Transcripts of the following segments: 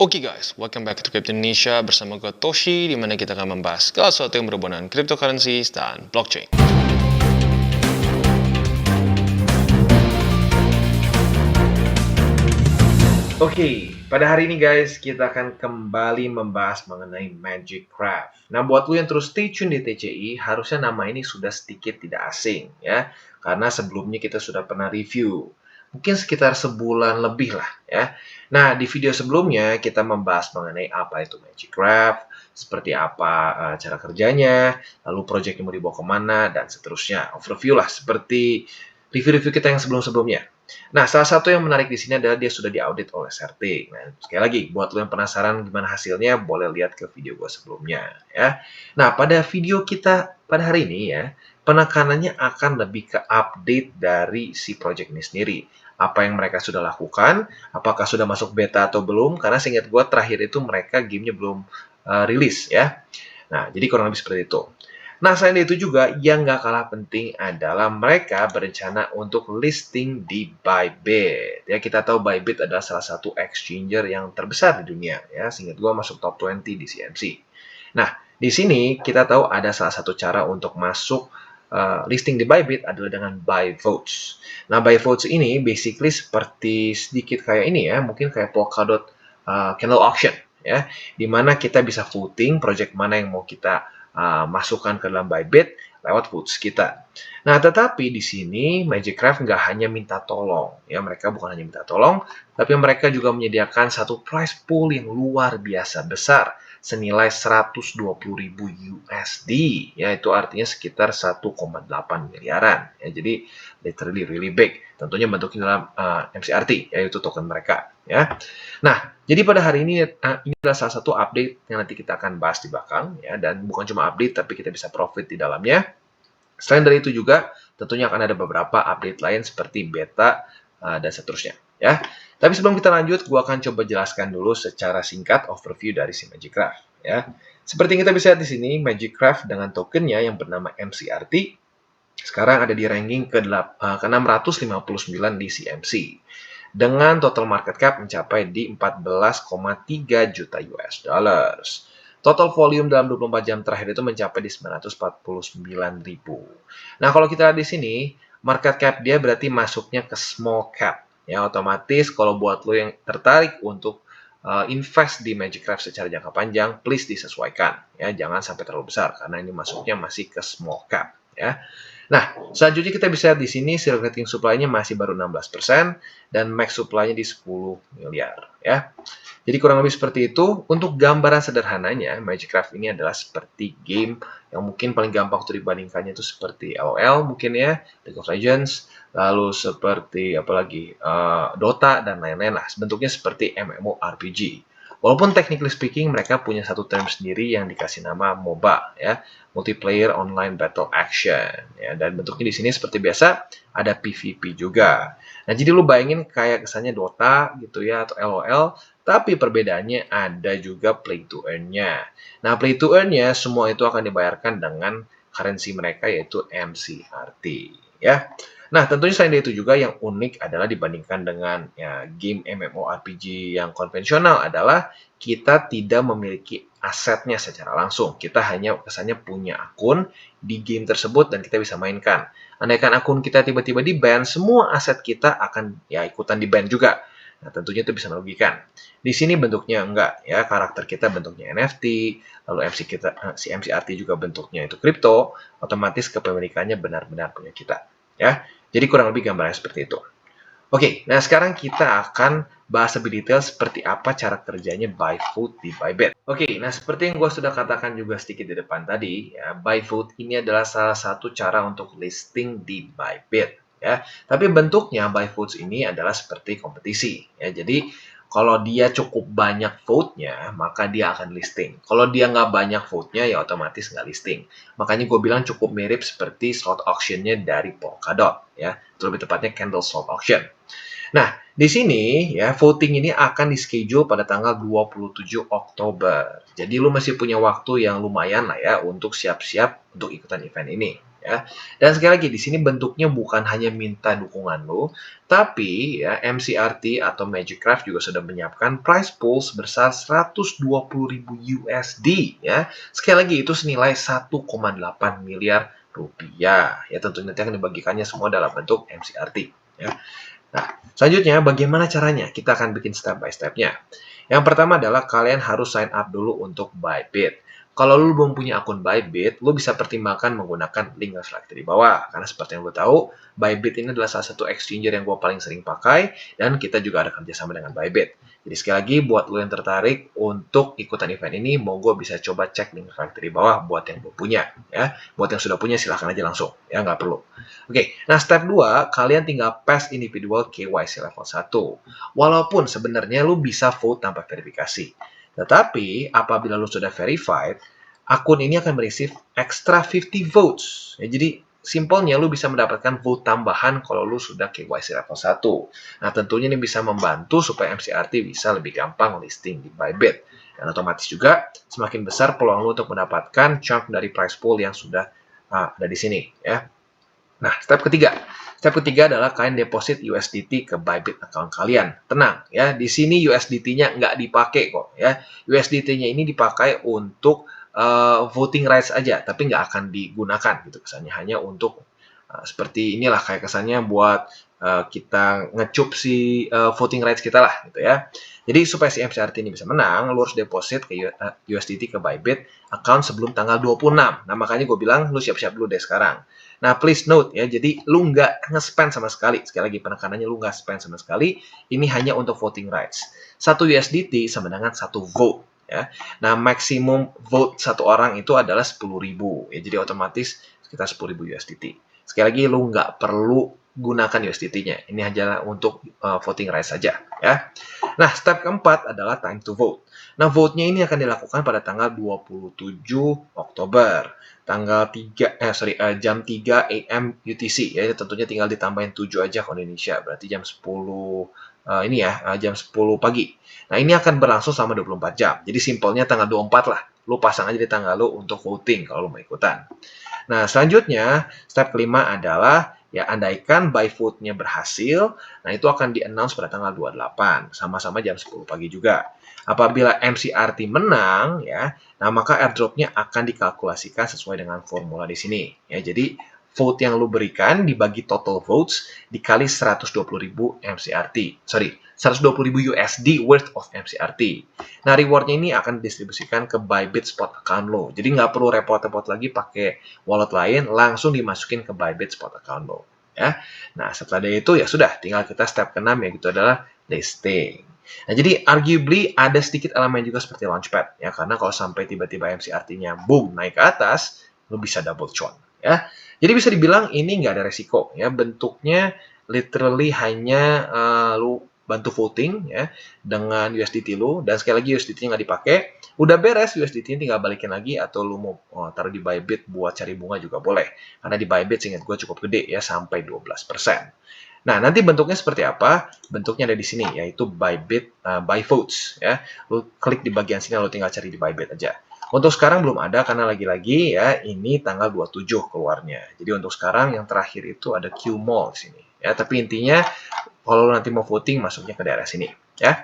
Oke guys, welcome back to Crypto Indonesia bersama gue Toshi, di mana kita akan membahas segala sesuatu yang berhubungan cryptocurrencies dan blockchain. Oke, pada hari ini guys, kita akan kembali membahas mengenai Magic Craft. Nah, buat lu yang terus stay tune di TCI, harusnya nama ini sudah sedikit tidak asing ya, karena sebelumnya kita sudah pernah review. Mungkin sekitar sebulan lebih lah ya. Nah, di video sebelumnya kita membahas mengenai apa itu Magic Craft, seperti apa cara kerjanya, lalu project yang mau dibawa kemana, dan seterusnya. Overview lah, seperti review-review kita yang sebelum-sebelumnya. Nah, salah satu yang menarik di sini adalah dia sudah diaudit oleh SRT. Nah, sekali lagi, buat lo yang penasaran gimana hasilnya, boleh lihat ke video gue sebelumnya, ya. Nah, pada video kita pada hari ini ya, penekanannya akan lebih ke update dari si project ini sendiri. Apa yang mereka sudah lakukan, apakah sudah masuk beta atau belum, karena seingat gue terakhir itu mereka gamenya belum rilis, ya. Nah, jadi kurang lebih seperti itu. Nah, selain itu juga, yang nggak kalah penting adalah mereka berencana untuk listing di Bybit. Ya, kita tahu Bybit adalah salah satu exchanger yang terbesar di dunia. Ya, seingat gua masuk top 20 di CMC. Nah, di sini kita tahu ada salah satu cara untuk masuk listing di Bybit adalah dengan buy votes. Nah, buy votes ini basically seperti sedikit kayak ini ya, mungkin kayak Polkadot candle auction ya, di mana kita bisa voting project mana yang mau kita masukkan ke dalam Bybit lewat votes kita. Nah, tetapi di sini Magic Craft nggak hanya minta tolong, ya mereka bukan hanya minta tolong, tapi mereka juga menyediakan satu prize pool yang luar biasa besar, senilai 120.000 USD, ya itu artinya sekitar 1,8 miliaran. Ya, jadi literally really big. Tentunya bentuknya dalam MCRT, yaitu token mereka. Ya. Nah, jadi pada hari ini ini adalah salah satu update yang nanti kita akan bahas di belakang ya, dan bukan cuma update tapi kita bisa profit di dalamnya. Selain dari itu juga tentunya akan ada beberapa update lain seperti beta dan seterusnya ya. Tapi sebelum kita lanjut, gua akan coba jelaskan dulu secara singkat overview dari si Magic Craft ya. Seperti yang kita bisa lihat di sini, Magic Craft dengan tokennya yang bernama MCRT sekarang ada di ranking ke-659 di CMC dengan total market cap mencapai di 14,3 juta US dollars. Total volume dalam 24 jam terakhir itu mencapai di 949.000. Nah, kalau kita lihat di sini, market cap dia berarti masuknya ke small cap. Ya, otomatis kalau buat lo yang tertarik untuk invest di Magic Craft secara jangka panjang, please disesuaikan. Ya, jangan sampai terlalu besar karena ini masuknya masih ke small cap. Ya. Nah, selanjutnya kita bisa lihat di sini circulating supply-nya masih baru 16% dan max supply-nya di 10 miliar ya. Jadi kurang lebih seperti itu. Untuk gambaran sederhananya, Magic Craft ini adalah seperti game yang mungkin paling gampang untuk dibandingkannya itu seperti LOL mungkin ya, League of Legends, lalu seperti apalagi Dota dan lain-lain lah. Bentuknya seperti MMORPG. Walaupun technically speaking mereka punya satu term sendiri yang dikasih nama MOBA ya, Multiplayer Online Battle Action ya, dan bentuknya di sini seperti biasa ada PVP juga. Nah, jadi lu bayangin kayak kesannya Dota gitu ya atau LOL, tapi perbedaannya ada juga play to earn-nya. Nah, play to earn-nya semua itu akan dibayarkan dengan currency mereka yaitu MCRT ya. Nah, tentunya selain itu juga yang unik adalah dibandingkan dengan ya, game MMORPG yang konvensional adalah kita tidak memiliki asetnya secara langsung. Kita hanya kesannya punya akun di game tersebut dan kita bisa mainkan. Andaikan akun kita tiba-tiba di-ban, semua aset kita akan ya ikutan di-ban juga. Nah, tentunya itu bisa merugikan. Di sini bentuknya enggak ya, karakter kita bentuknya NFT, lalu si MCRT juga bentuknya itu kripto, otomatis kepemilikannya benar-benar punya kita ya. Jadi kurang lebih gambarnya seperti itu. Oke, nah sekarang kita akan bahas lebih detail seperti apa cara kerjanya Buyfood di Bybit. Oke, nah seperti yang gue sudah katakan juga sedikit di depan tadi, ya, Buyfood ini adalah salah satu cara untuk listing di Bybit. Ya, tapi bentuknya Buyfoods ini adalah seperti kompetisi. Ya, jadi kalau dia cukup banyak vote-nya, maka dia akan listing. Kalau dia nggak banyak vote-nya, ya otomatis nggak listing. Makanya gue bilang cukup mirip seperti slot auction-nya dari Polkadot. Ya, itu lebih tepatnya candle slot auction. Nah, di sini ya voting ini akan di-schedule pada tanggal 27 Oktober. Jadi lu masih punya waktu yang lumayan lah ya untuk siap-siap untuk ikutan event ini ya. Dan sekali lagi di sini bentuknya bukan hanya minta dukungan lo, tapi ya MCRT atau Magic Craft juga sudah menyiapkan price pool sebesar 120.000 USD ya. Sekali lagi itu senilai 1,8 miliar rupiah. Ya tentunya nanti akan dibagikannya semua dalam bentuk MCRT ya. Nah, selanjutnya bagaimana caranya? Kita akan bikin step by step-nya. Yang pertama adalah kalian harus sign up dulu untuk Bybit. Kalau lu belum punya akun Bybit, lu bisa pertimbangkan menggunakan link reflektor di bawah. Karena seperti yang lu tahu, Bybit ini adalah salah satu exchanger yang gue paling sering pakai, dan kita juga ada kerjasama dengan Bybit. Jadi sekali lagi, buat lu yang tertarik untuk ikutan event ini, monggo bisa coba cek link reflektor di bawah buat yang belum punya. Ya. Buat yang sudah punya, silahkan aja langsung. Ya, nggak perlu. Oke, nah step 2, kalian tinggal pass individual KYC level 1. Walaupun sebenarnya lu bisa vote tanpa verifikasi. Tetapi, apabila lu sudah verified, akun ini akan mereceive extra 50 votes. Ya, jadi, simpelnya lu bisa mendapatkan vote tambahan kalau lu sudah KYC level 1. Nah, tentunya ini bisa membantu supaya MCRT bisa lebih gampang listing di Bybit. Dan otomatis juga, semakin besar peluang lu untuk mendapatkan chunk dari price pool yang sudah ada di sini. Ya. Nah, step ketiga. Step ketiga adalah kalian deposit USDT ke Bybit account kalian. Tenang, ya. Di sini USDT-nya nggak dipakai kok, ya. USDT-nya ini dipakai untuk voting rights aja, tapi nggak akan digunakan gitu kesannya. Hanya untuk seperti inilah kayak kesannya buat kita ngecup si voting rights kita lah, gitu ya. Jadi supaya si MCRT ini bisa menang, lu harus deposit ke USDT ke Bybit account sebelum tanggal 26. Nah, makanya gue bilang lu siap-siap dulu deh sekarang. Nah, please note ya, jadi lu nggak nge-spend sama sekali. Sekali lagi penekanannya lu nggak spend sama sekali. Ini hanya untuk voting rights. 1 USDT sama dengan 1 vote. Ya. Nah, maksimum vote satu orang itu adalah 10.000. Ya, jadi otomatis sekitar 10.000 USDT. Sekali lagi, lu nggak perlu gunakan USDT-nya. Ini hanya untuk voting rights saja. Ya. Nah, step keempat adalah time to vote. Nah, vote-nya ini akan dilakukan pada tanggal 27 Oktober. Jam 3 AM UTC. Ya, tentunya tinggal ditambahin 7 aja kalau Indonesia. Berarti jam 10 jam 10 pagi. Nah, ini akan berlangsung selama 24 jam. Jadi simpelnya tanggal 24 lah. Lu pasang aja di tanggal lu untuk voting kalau lu mau ikutan. Nah, selanjutnya, step kelima adalah ya andaikan buy vote-nya berhasil, nah itu akan di-announce pada tanggal 28, sama-sama jam 10 pagi juga. Apabila MCRT menang, ya, nah maka airdrop-nya akan dikalkulasikan sesuai dengan formula di sini. Ya, jadi vote yang lu berikan dibagi total votes dikali 120.000 MCRT. 120.000 USD worth of MCRT. Nah, reward-nya ini akan didistribusikan ke Bybit spot account lo. Jadi nggak perlu repot-repot lagi pakai wallet lain, langsung dimasukin ke Bybit spot account lo. Ya. Nah, setelah dari itu ya sudah, tinggal kita step ke-6 yaitu adalah listing. Nah, jadi arguably ada sedikit elemen juga seperti launchpad ya, karena kalau sampai tiba-tiba MCRT-nya boom naik ke atas, lo bisa double chon ya. Jadi bisa dibilang ini nggak ada resiko ya, bentuknya literally hanya lu bantu voting ya dengan USDT lu, dan sekali lagi USDT nggak dipakai, udah beres USDT tinggal balikin lagi, atau lu mau taruh di Bybit buat cari bunga juga boleh, karena di Bybit seingat gue cukup gede ya, sampai 12%. Nah, nanti bentuknya seperti apa? Bentuknya ada di sini, yaitu Bybit buy votes ya. Lu klik di bagian sini, lu tinggal cari di Bybit aja. Untuk sekarang belum ada karena lagi-lagi ya ini tanggal 27 keluarnya. Jadi untuk sekarang yang terakhir itu ada Qmall di sini. Ya, tapi intinya kalau nanti mau voting masuknya ke daerah sini ya.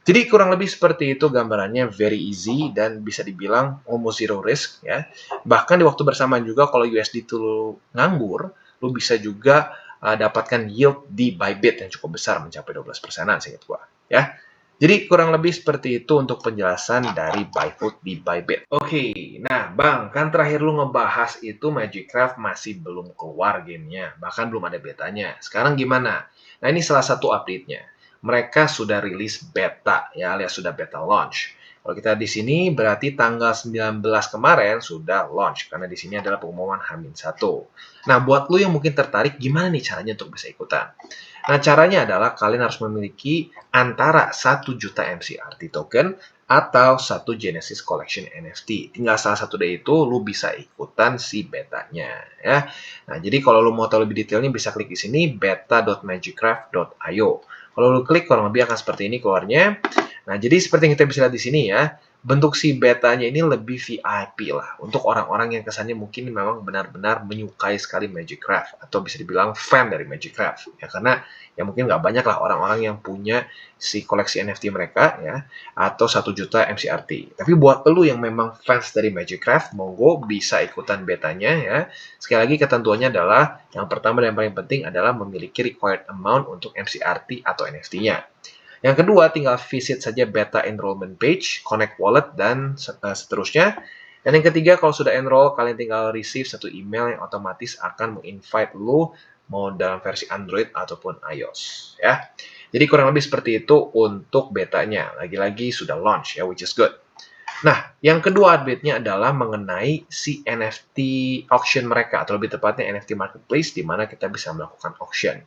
Jadi kurang lebih seperti itu gambarannya, very easy dan bisa dibilang almost zero risk ya. Bahkan di waktu bersamaan juga kalau USD itu lu nganggur, lu bisa juga dapatkan yield di Bybit yang cukup besar mencapai 12%-an seingat gua ya. Jadi kurang lebih seperti itu untuk penjelasan dari buy vote di Bybit. Oke, nah Bang, kan terakhir lu ngebahas itu Magic Craft masih belum keluar gamenya, bahkan belum ada betanya. Sekarang gimana? Nah, ini salah satu update-nya. Mereka sudah rilis beta ya, alias sudah beta launch. Kalau kita di sini berarti tanggal 19 kemarin sudah launch, karena di sini adalah pengumuman H-1. Nah, buat lu yang mungkin tertarik, gimana nih caranya untuk bisa ikutan? Nah, caranya adalah kalian harus memiliki antara 1 juta MCRT token atau 1 Genesis Collection NFT. Tinggal salah satu dari itu, lu bisa ikutan si betanya. Ya. Nah, jadi kalau lu mau tahu lebih detailnya, bisa klik di sini, beta.magiccraft.io. Kalau lu klik, kurang lebih akan seperti ini keluarnya. Nah, jadi seperti yang kita bisa lihat di sini ya, bentuk si betanya ini lebih VIP lah untuk orang-orang yang kesannya mungkin memang benar-benar menyukai sekali Magicraft atau bisa dibilang fan dari Magicraft ya, karena ya mungkin nggak banyak lah orang-orang yang punya si koleksi NFT mereka ya atau 1 juta MCRT. Tapi buat lu yang memang fans dari Magicraft, monggo bisa ikutan betanya ya. Sekali lagi ketentuannya adalah yang pertama dan yang paling penting adalah memiliki required amount untuk MCRT atau NFT-nya. Yang kedua, tinggal visit saja beta enrollment page, connect wallet, dan seterusnya. Dan yang ketiga, kalau sudah enroll, kalian tinggal receive satu email yang otomatis akan menginvite lu mau dalam versi Android ataupun iOS. Ya. Jadi kurang lebih seperti itu untuk betanya. Lagi-lagi sudah launch ya, which is good. Nah, yang kedua update-nya adalah mengenai si NFT auction mereka, atau lebih tepatnya NFT Marketplace, di mana kita bisa melakukan auction.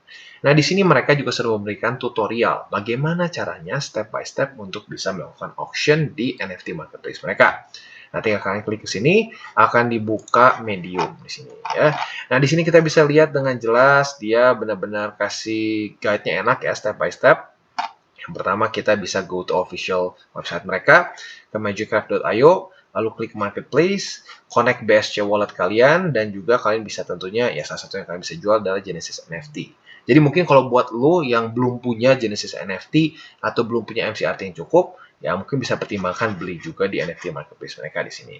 Nah, di sini mereka juga sudah memberikan tutorial bagaimana caranya step by step untuk bisa melakukan auction di NFT Marketplace mereka. Nah, tinggal kalian klik ke sini, akan dibuka Medium di sini ya. Nah, di sini kita bisa lihat dengan jelas dia benar-benar kasih guide-nya enak ya, step by step. Yang pertama kita bisa go to official website mereka, ke magicraft.io, lalu klik marketplace, connect BSC wallet kalian, dan juga kalian bisa tentunya, ya salah satu yang kalian bisa jual adalah Genesis NFT. Jadi mungkin kalau buat lo yang belum punya Genesis NFT atau belum punya MCRT yang cukup, ya mungkin bisa pertimbangkan beli juga di NFT marketplace mereka di sini.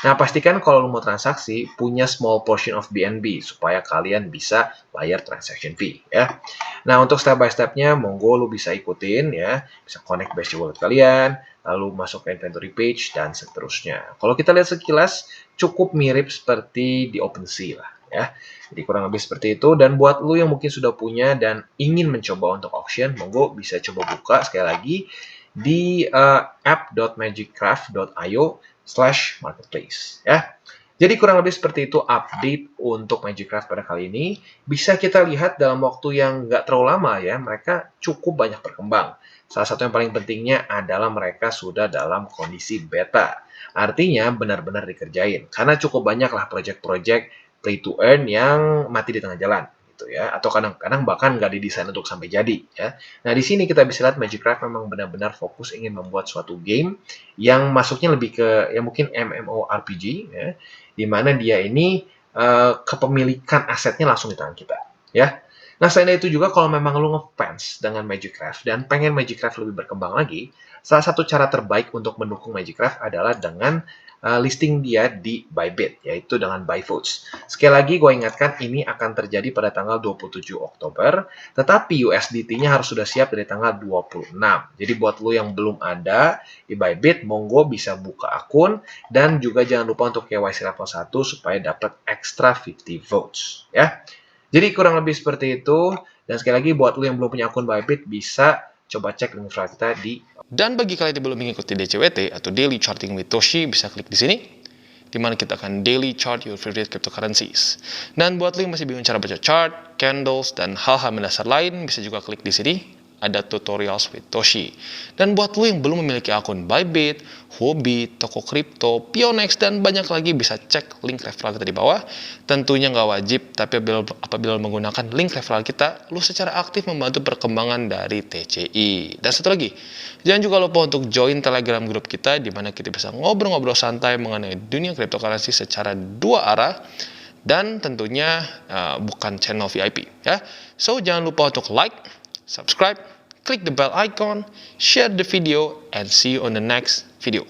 Nah, pastikan kalau lo mau transaksi punya small portion of BNB supaya kalian bisa bayar transaction fee ya. Nah, untuk step by step-nya monggo lo bisa ikutin ya, bisa connect BSC wallet kalian, lalu masuk ke inventory page dan seterusnya. Kalau kita lihat sekilas cukup mirip seperti di OpenSea lah ya. Jadi kurang lebih seperti itu, dan buat lo yang mungkin sudah punya dan ingin mencoba untuk auction, monggo bisa coba buka sekali lagi di app.magicraft.io/marketplace ya. Jadi kurang lebih seperti itu update untuk Magicraft pada kali ini. Bisa kita lihat dalam waktu yang nggak terlalu lama ya, mereka cukup banyak berkembang. Salah satu yang paling pentingnya adalah mereka sudah dalam kondisi beta. Artinya benar-benar dikerjain. Karena cukup banyaklah project-project play to earn yang mati di tengah jalan. Gitu ya, atau kadang-kadang bahkan nggak didesain untuk sampai jadi ya. Nah, di sini kita bisa lihat Magicraft memang benar-benar fokus ingin membuat suatu game yang masuknya lebih ke ya mungkin MMORPG ya, di mana dia ini kepemilikan asetnya langsung di tangan kita ya. Nah, selain itu juga kalau memang lu ngefans dengan Magicraft dan pengen Magicraft lebih berkembang lagi, salah satu cara terbaik untuk mendukung Magicraft adalah dengan listing dia di Bybit, yaitu dengan buy votes. Sekali lagi gue ingatkan ini akan terjadi pada tanggal 27 Oktober, tetapi USDT-nya harus sudah siap dari tanggal 26. Jadi buat lo yang belum ada di Bybit, monggo bisa buka akun, dan juga jangan lupa untuk KYC level 1 supaya dapat extra 50 votes. Ya. Jadi kurang lebih seperti itu, dan sekali lagi buat lo yang belum punya akun Bybit, bisa coba cek link referral kita di. Dan bagi kalian yang belum mengikuti DCWT atau Daily Charting with Toshi, bisa klik di sini, di mana kita akan daily chart your favorite cryptocurrencies. Dan buat lo yang masih bingung cara baca chart, candles, dan hal-hal mendasar lain, bisa juga klik di sini, ada tutorials with Toshi. Dan buat lo yang belum memiliki akun Bybit, Huobi, toko kripto, Pionex, dan banyak lagi, bisa cek link referral kita di bawah. Tentunya nggak wajib, tapi apabila menggunakan link referral kita, lo secara aktif membantu perkembangan dari TCI. Dan satu lagi, jangan juga lupa untuk join Telegram grup kita, di mana kita bisa ngobrol-ngobrol santai mengenai dunia cryptocurrency secara dua arah, dan tentunya bukan channel VIP ya. So jangan lupa untuk like, subscribe, click the bell icon, share the video, and see you on the next video.